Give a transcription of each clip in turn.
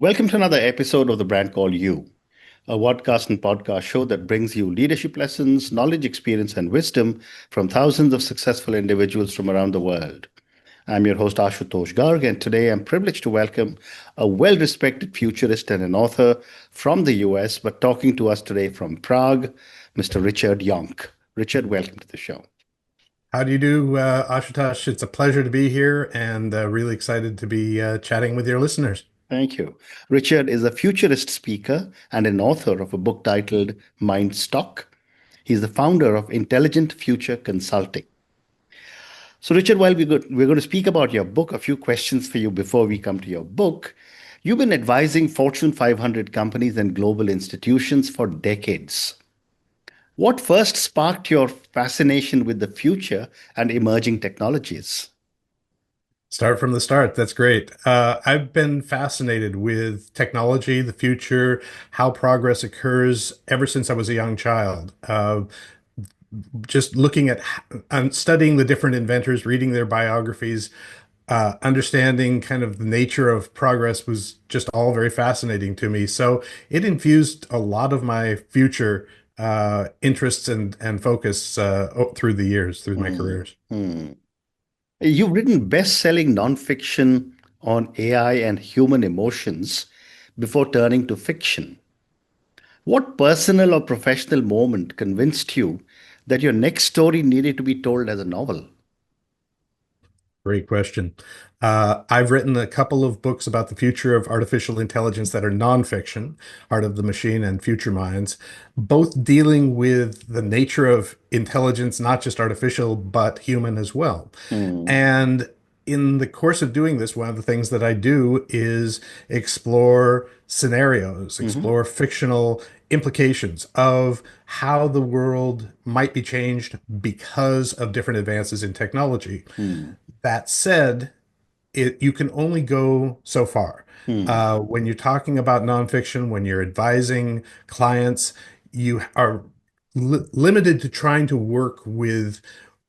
Welcome to another episode of the brand called You, a podcast and podcast show that brings you leadership lessons, knowledge, experience, and wisdom from thousands of successful individuals from around the world. I'm your host, Ashutosh Garg, and today I'm privileged to welcome a well respected futurist and an author from the US, but talking to us today from Prague, Mr. Richard Yonck. Richard, welcome to the show. How do you do, Ashutosh? It's a pleasure to be here and really excited to be chatting with your listeners. Thank you. Richard is a futurist speaker and an author of a book titled Mindstock. He's the founder of Intelligent Future Consulting. So, Richard, while we're going to speak about your book, a few questions for you before we come to your book. You've been advising Fortune 500 companies and global institutions for decades. What first sparked your fascination with the future and emerging technologies? Start from the start. That's great. I've been fascinated with technology, the future, how progress occurs ever since I was a young child. Just looking at and studying the different inventors, reading their biographies, understanding kind of the nature of progress was just all very fascinating to me. So it infused a lot of my future interests and focus through the years, through my Hmm. careers. Hmm. You've written best-selling nonfiction on AI and human emotions before turning to fiction. What personal or professional moment convinced you that your next story needed to be told as a novel? Great question. I've written a couple of books about the future of artificial intelligence that are nonfiction, Art of the Machine and Future Minds, both dealing with the nature of intelligence, not just artificial, but human as well. Hmm. And in the course of doing this, one of the things that I do is explore scenarios, Hmm. explore fictional implications of how the world might be changed because of different advances in technology. Hmm. That said, you can only go so far. Hmm. When you're talking about nonfiction, when you're advising clients, you are limited to trying to work with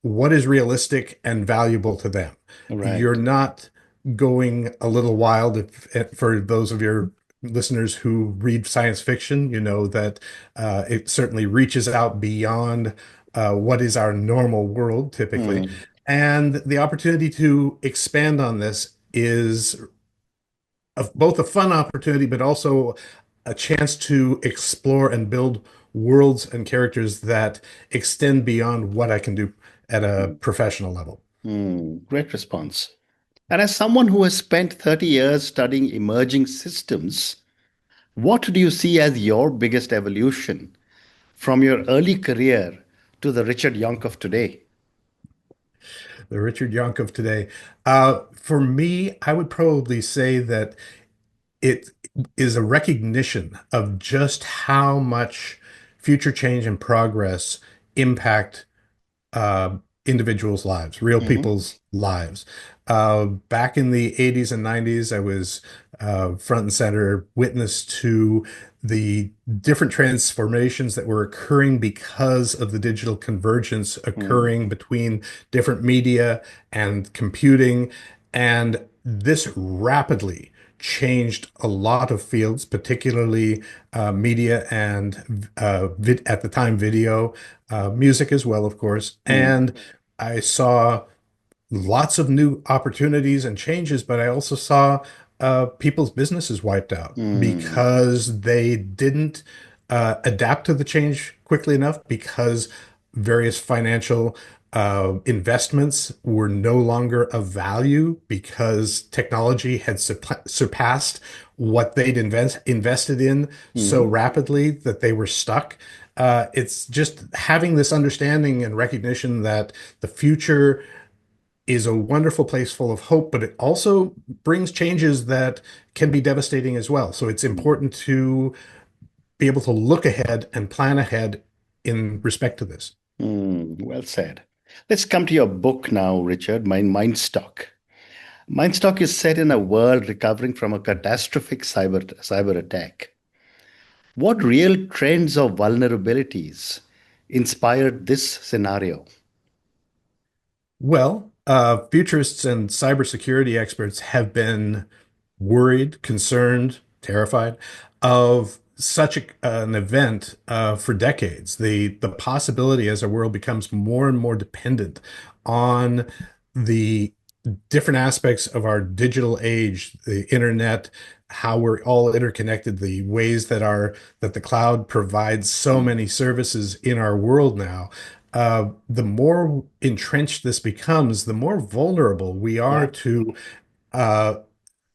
what is realistic and valuable to them. You're Right. not going a little wild. For those of your listeners who read science fiction, you know that it certainly reaches out beyond what is our normal world typically. Hmm. And the opportunity to expand on this is both a fun opportunity, but also a chance to explore and build worlds and characters that extend beyond what I can do at a professional level. Hmm. Great response. And as someone who has spent 30 years studying emerging systems, what do you see as your biggest evolution from your early career to the Richard Yonk of today? The Richard Yonck of today. For me, I would probably say that it is a recognition of just how much future change and progress impact individuals' lives, real Hmm. people's lives. Back in the 80s and 90s, I was front and center witness to the different transformations that were occurring because of the digital convergence Hmm. occurring between different media and computing. And this rapidly changed a lot of fields, particularly media and at the time video, music as well, of course. Hmm. And I saw lots of new opportunities and changes, but I also saw people's businesses wiped out Hmm. because they didn't adapt to the change quickly enough because various financial investments were no longer of value because technology had surpassed what they'd invested in so Hmm. rapidly that they were stuck. It's just having this understanding and recognition that the future is a wonderful place full of hope, but it also brings changes that can be devastating as well. So it's important to be able to look ahead and plan ahead in respect to this. Well said. Let's come to your book now, Richard, Mindstock. Mindstock is set in a world recovering from a catastrophic cyber attack. What real trends or vulnerabilities inspired this scenario? Well, futurists and cybersecurity experts have been worried, concerned terrified of such an event for decades. The possibility as our world becomes more and more dependent on the different aspects of our digital age, the internet, how we're all interconnected, the ways that the cloud provides so many services in our world now. The more entrenched this becomes, the more vulnerable we are Yeah. to uh,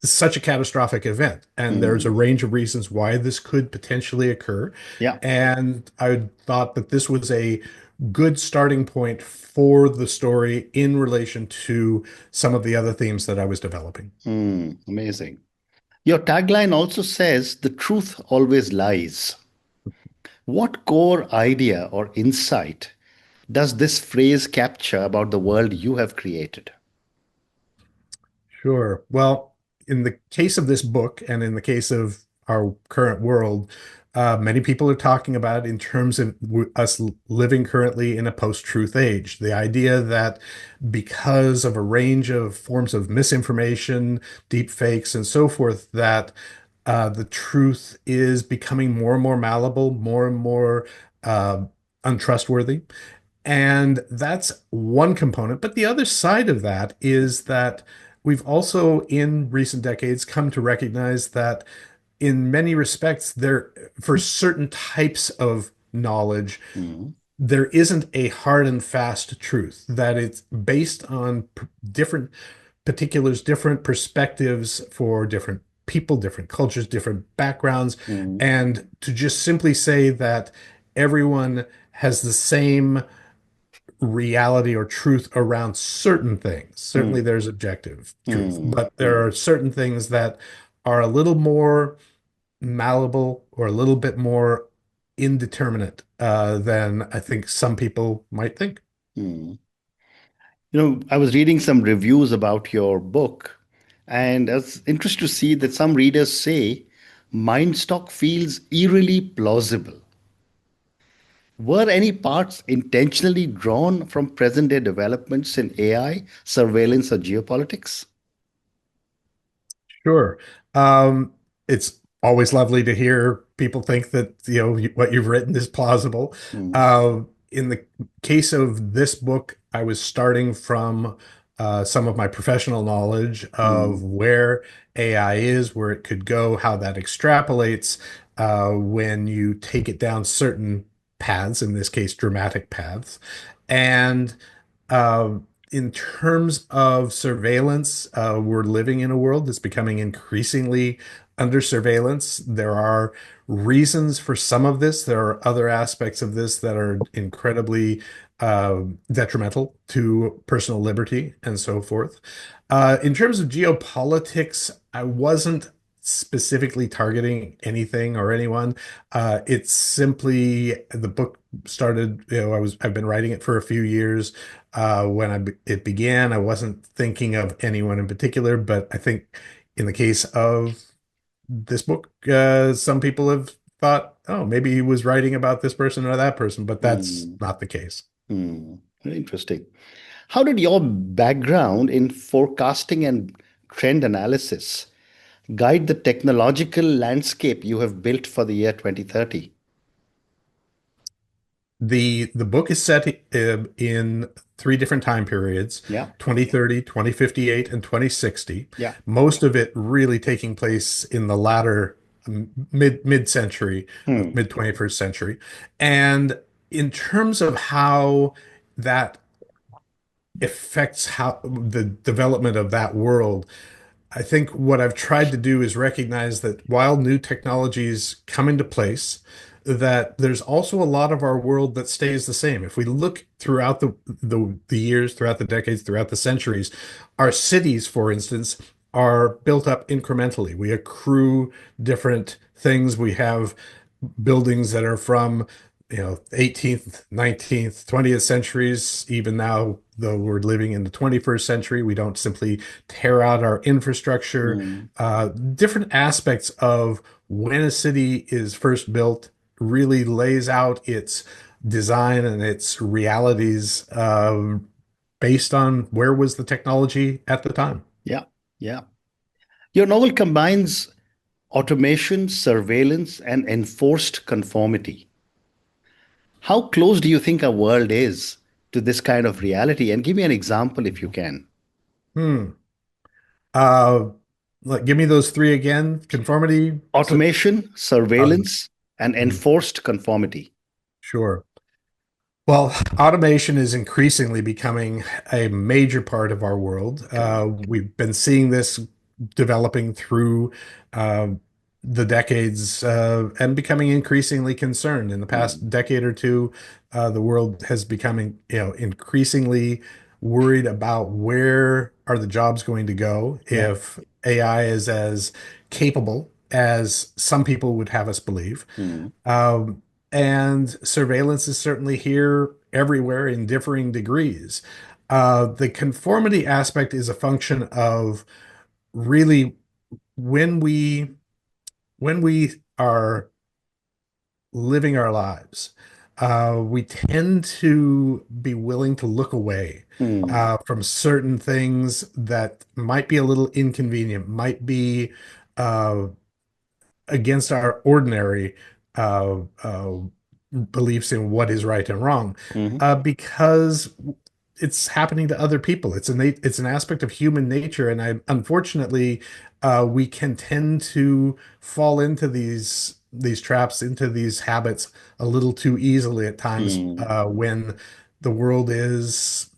such a catastrophic event. And there's a Mm. range of reasons why this could potentially occur. Yeah. And I thought that this was a good starting point for the story in relation to some of the other themes that I was developing. Amazing. Your tagline also says the truth always lies. What core idea or insight does this phrase capture about the world you have created? Sure. Well, in the case of this book and in the case of our current world, many people are talking about in terms of us living currently in a post-truth age. The idea that because of a range of forms of misinformation, deep fakes, and so forth, that the truth is becoming more and more malleable, more and more uh, untrustworthy. And that's one component. But the other side of that is that we've also, in recent decades, come to recognize that in many respects, for certain types of knowledge, Mm. there isn't a hard and fast truth, that it's based on different particulars, different perspectives for different people, different cultures, different backgrounds. Mm. And to just simply say that everyone has the same reality or truth around certain things. Certainly Mm. there's objective truth, Mm. but there Mm. are certain things that are a little more malleable or a little bit more indeterminate than I think some people might think. Mm. I was reading some reviews about your book, and I was interested to see that some readers say Mindstock feels eerily plausible. Were any parts intentionally drawn from present day developments in AI, surveillance, or geopolitics? Sure. Um, it's always lovely to hear people think that, what you've written is plausible. Mm. In the case of this book, I was starting from some of my professional knowledge of Mm. where AI is, where it could go, how that extrapolates when you take it down certain paths, in this case, dramatic paths. And in terms of surveillance, we're living in a world that's becoming increasingly under surveillance. There are reasons for some of this. There are other aspects of this that are incredibly detrimental to personal liberty and so forth. In terms of geopolitics, I wasn't specifically targeting anything or anyone. It's simply the book started, I've been writing it for a few years. It began, I wasn't thinking of anyone in particular, but I think in the case of this book, some people have thought, oh, maybe he was writing about this person or that person, but that's Mm. not the case. Mm. Very interesting. How did your background in forecasting and trend analysis guide the technological landscape you have built for the year 2030? The book is set in three different time periods: Yeah, 2030, 2058, and 2060. yeah. Most of it really taking place in the latter mid-century, Hmm. mid 21st century. And in terms of how that affects how the development of that world, I think what I've tried to do is recognize that while new technologies come into place, that there's also a lot of our world that stays the same. If we look throughout the years, throughout the decades, throughout the centuries, our cities, for instance, are built up incrementally. We accrue different things. We have buildings that are from 18th, 19th, 20th centuries. Even now, though we're living in the 21st century, we don't simply tear out our infrastructure. Hmm. Different aspects of when a city is first built really lays out its design and its realities based on where was the technology at the time. Yeah, yeah. Your novel combines Automation, surveillance, and enforced conformity. How close do you think our world is to this kind of reality? And give me an example if you can. Hmm. Uh, Give me those three again. Conformity. Automation, Um, surveillance, and mm, enforced conformity. sure. Well, automation is increasingly becoming a major part of our world. Correct. We've been seeing this developing through uh, the decades and becoming increasingly concerned. In the past Mm, decade or two, the world has becoming, increasingly worried about where are the jobs going to go yeah. if AI is as capable as some people would have us believe. Mm, Um, and surveillance is certainly here everywhere in differing degrees. The conformity aspect is a function of really when we when we are living our lives, we tend to be willing to look away mm, from certain things that might be a little inconvenient, might be uh, against our ordinary beliefs in what is right and wrong, mhm, because it's happening to other people. It's an aspect of human nature, and unfortunately we can tend to fall into these traps, into these habits a little too easily at times mm, when the world is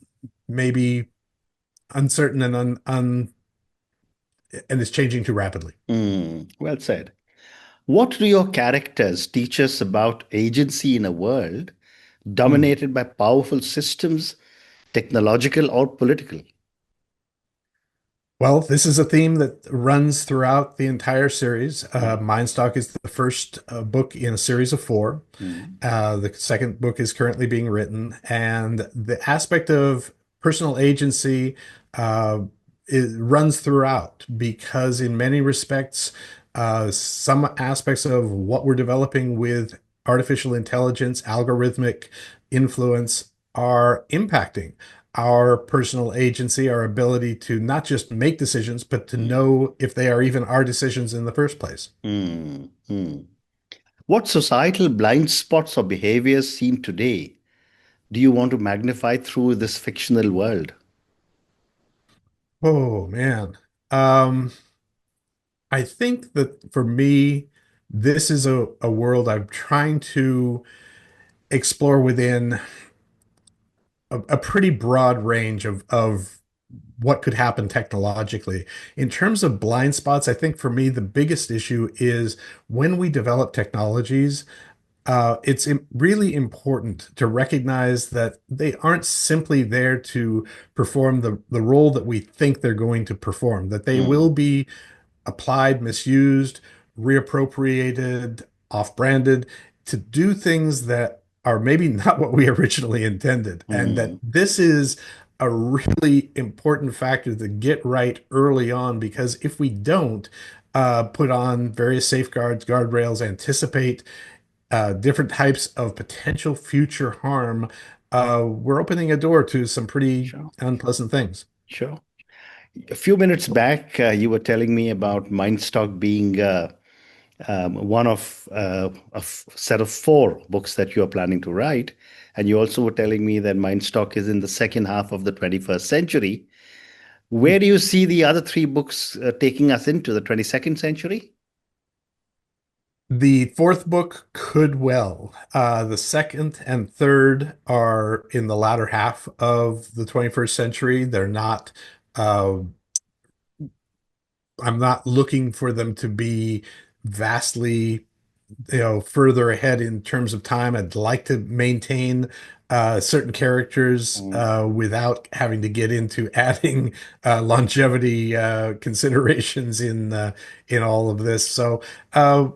maybe uncertain and and is changing too rapidly. mm. Well said. What do your characters teach us about agency in a world Hmm. dominated by powerful systems, technological or political? Well, this is a theme that runs throughout the entire series. Yeah. Mindstock is the first book in a series of four. Mm, The second book is currently being written, and the aspect of personal agency uh, it runs throughout because, in many respects, some aspects of what we're developing with artificial intelligence, algorithmic influence, are impacting our personal agency, our ability to not just make decisions, but to mm, know if they are even our decisions in the first place. mm, mm. What societal blind spots or behaviors seen today do you want to magnify through this fictional world? Oh man. Um, I think that for me, this is a world I'm trying to explore within a pretty broad range of what could happen technologically. In terms of blind spots, I think for me, the biggest issue is when we develop technologies, it's really important to recognize that they aren't simply there to perform the role that we think they're going to perform, that they will Mm, be applied, misused, reappropriated, off-branded to do things that are maybe not what we originally intended. And that mm, this is a really important factor to get right early on, because if we don't put on various safeguards, guardrails, anticipate different types of potential future harm, we're opening a door to some pretty sure, unpleasant things. sure. A few minutes back, you were telling me about Mindstock being one of set of four books that you are planning to write. And you also were telling me that Mindstock is in the second half of the 21st century. Where do you see the other three books taking us into the 22nd century? The fourth book could well. The second and third are in the latter half of the 21st century. They're not, uh, I'm not looking for them to be vastly, further ahead in terms of time. I'd like to maintain certain characters Mm, without having to get into adding longevity considerations in all of this. So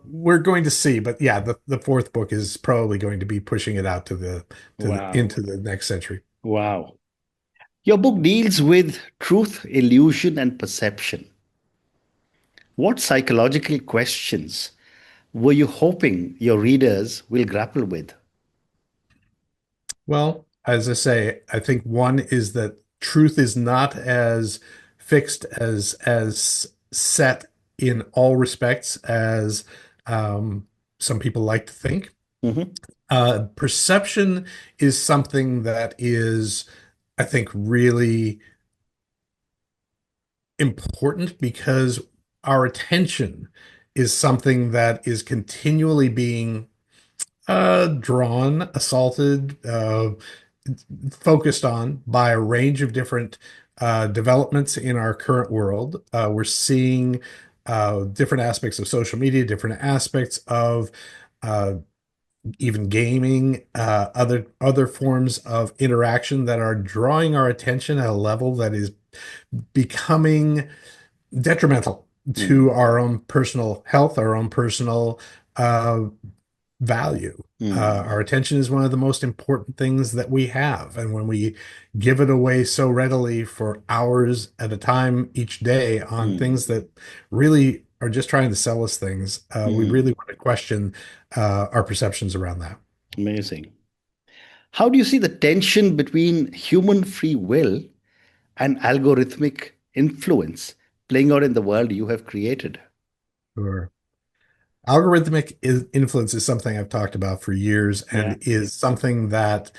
we're going to see. But yeah, the fourth book is probably going to be pushing it out to the wow. into the next century. Wow. Your book deals with truth, illusion, and perception. What psychological questions were you hoping your readers will grapple with? Well, as I say, I think one is that truth is not as fixed as set in all respects as um, some people like to think. Hmm. Perception is something that is, I think, really important because our attention is something that is continually being drawn, assaulted, focused on by a range of different developments in our current world. We're seeing different aspects of social media, different aspects of uh, even gaming, other forms of interaction that are drawing our attention at a level that is becoming detrimental to Mm, our own personal health, our own personal uh, value. mm, Our attention is one of the most important things that we have. And when we give it away so readily for hours at a time each day on things mm, that really are just trying to sell us things, we really mm. want to question our perceptions around that. Amazing. How do you see the tension between human free will and algorithmic influence playing out in the world you have created? Sure. Influence is something I've talked about for years Yeah. and is something that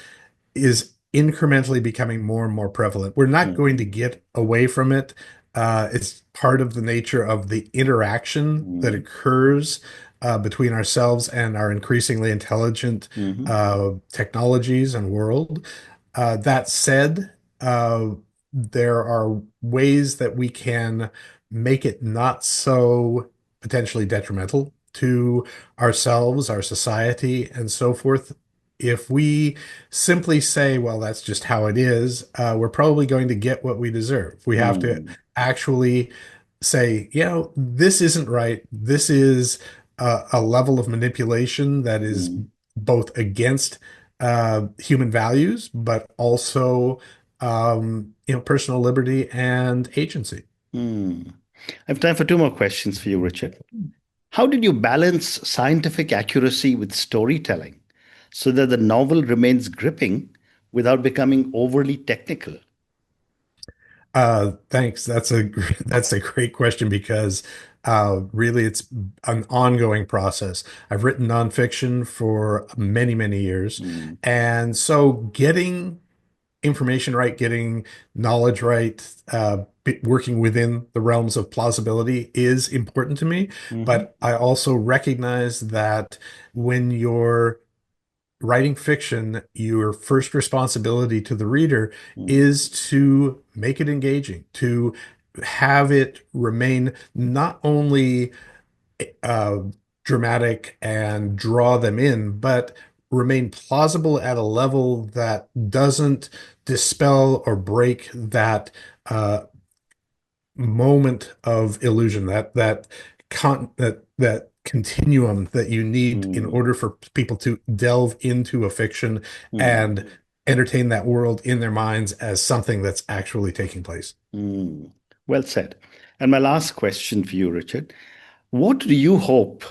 is incrementally becoming more and more prevalent. We're not going to Mm, get away from it. It's part of the nature of the interaction that mm, occurs between ourselves and our increasingly intelligent mhm, technologies and world. That said, there are ways that we can make it not so potentially detrimental to ourselves, our society, and so forth. If we simply say, well, that's just how it is, we're probably going to get what we deserve. We have to mm, actually say, this isn't right. This is a level of manipulation that is mm, both against human values, but also, personal liberty and agency. mm. I have time for two more questions for you, Richard. How did you balance scientific accuracy with storytelling so that the novel remains gripping without becoming overly technical? Thanks. That's a great question because really it's an ongoing process. I've written nonfiction for many, many years, Mm, and so getting information right, getting knowledge right, working within the realms of plausibility is important to me. mhm, But I also recognize that when you're writing fiction, your first responsibility to the reader mm, is to make it engaging, to have it remain not only uh, dramatic and draw them in, but remain plausible at a level that doesn't dispel or break that moment of illusion, that continuum that you need in mm, order for people to delve into a fiction and mm, entertain that world in their minds as something that's actually taking place. mm. Well said. And my last question for you, Richard. What do you hope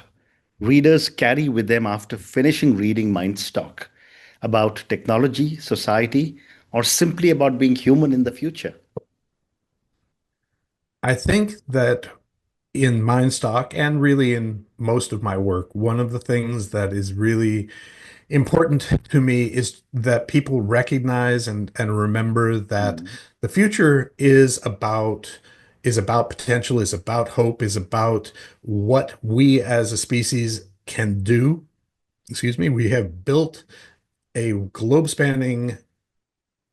readers carry with them after finishing reading Mindstock about technology, society, or simply about being human in the future? I think that in Mindstock and really in most of my work, one of the things that is really important to me is that people recognize and remember that Mm, the future is about potential, is about hope, is about what we as a species can do. Excuse me, we have built a globe spanning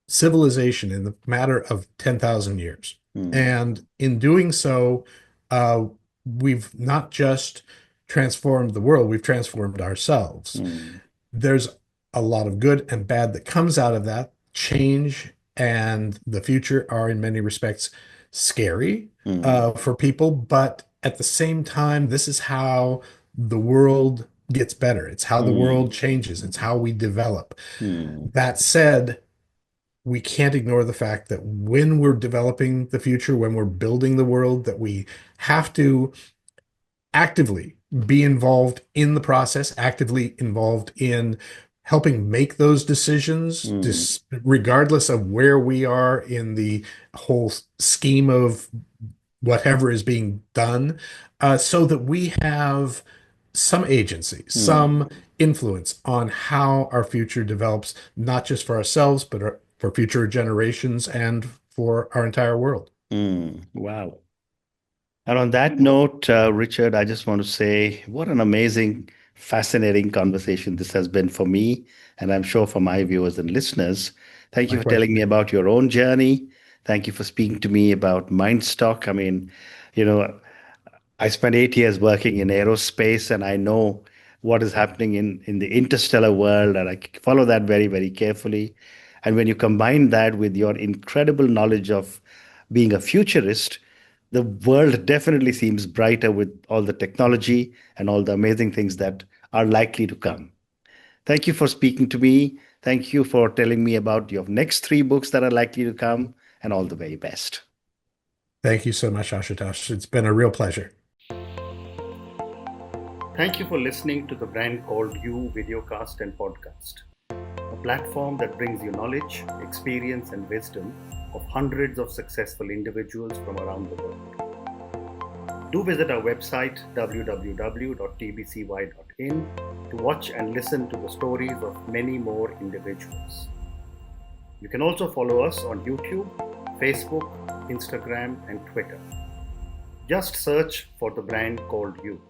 civilization in the matter of 10,000 years. mm, And in doing so, uh, we've not just transformed the world, we've transformed ourselves. mm, There's a lot of good and bad that comes out of that. Change and the future are, in many respects, scary mm, for people. But at the same time, this is how the world gets better. It's how the world mm, changes, it's how we develop. mm, That said, we can't ignore the fact that when we're developing the future, when we're building the world, that we have to actively be involved in the process, actively involved in helping make those decisions, mm, regardless of where we are in the whole scheme of whatever is being done, so that we have some agency, Hmm. some influence on how our future develops, not just for ourselves, but for future generations and for our entire world. Wow. And on that note, Richard, I just want to say what an amazing, fascinating conversation this has been for me, and I'm sure for my viewers and listeners. Thank you for Likewise. telling me about your own journey. Thank you for speaking to me about Mindstock. I mean, you know, I spent 8 years working in aerospace, and I know what is happening in the interstellar world, and I follow that very, very carefully. And when you combine that with your incredible knowledge of being a futurist, the world definitely seems brighter with all the technology and all the amazing things that are likely to come. Thank you for speaking to me. Thank you for telling me about your next three books that are likely to come, and all the very best. Thank you so much, Ashutosh. It's been a real pleasure. Thank you for listening to the Brand Called You videocast and podcast, a platform that brings you knowledge, experience, and wisdom of hundreds of successful individuals from around the world. Do visit our website www.tbcy.in to watch and listen to the stories of many more individuals. You can also follow us on YouTube, Facebook, Instagram, and Twitter. Just search for the Brand Called You.